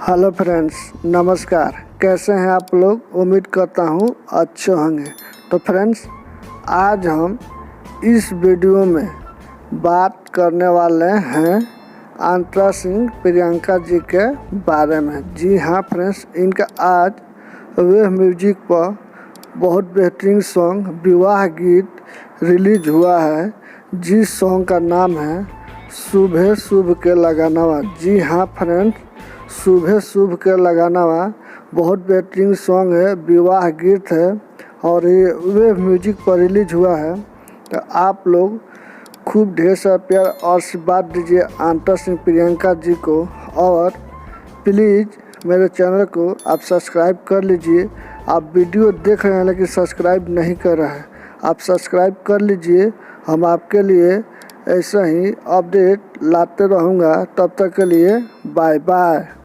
Hello friends, नमस्कार। कैसे हैं आप लोग? उम्मीद करता हूँ अच्छे होंगे। तो फ्रेंड्स, आज हम इस वीडियो में बात करने वाले हैं अंतरा सिंह प्रियंका जी के बारे में। जी हाँ फ्रेंड्स, इनका आज वेव म्यूजिक पर बहुत बेहतरीन सॉन्ग विवाह गीत रिलीज हुआ है, जिस सॉन्ग का नाम है सुबह शुभ के लगानवा। जी हाँ फ्रेंड्स, सुबह शुभ के लगानवा बहुत बेहतरीन सॉन्ग है, विवाह गीत है और ये वेव म्यूजिक पर रिलीज हुआ है। तो आप लोग खूब ढेर सारा प्यार और आशीर्वाद दीजिए अंतरा सिंह प्रियंका जी को, और प्लीज़ मेरे चैनल को आप सब्सक्राइब कर लीजिए। आप वीडियो देख रहे हैं लेकिन सब्सक्राइब नहीं कर रहे हैं, आप सब्सक्राइब कर लीजिए। हम आपके लिए ऐसा ही अपडेट लाते रहूँगा। तब तक के लिए बाय बाय।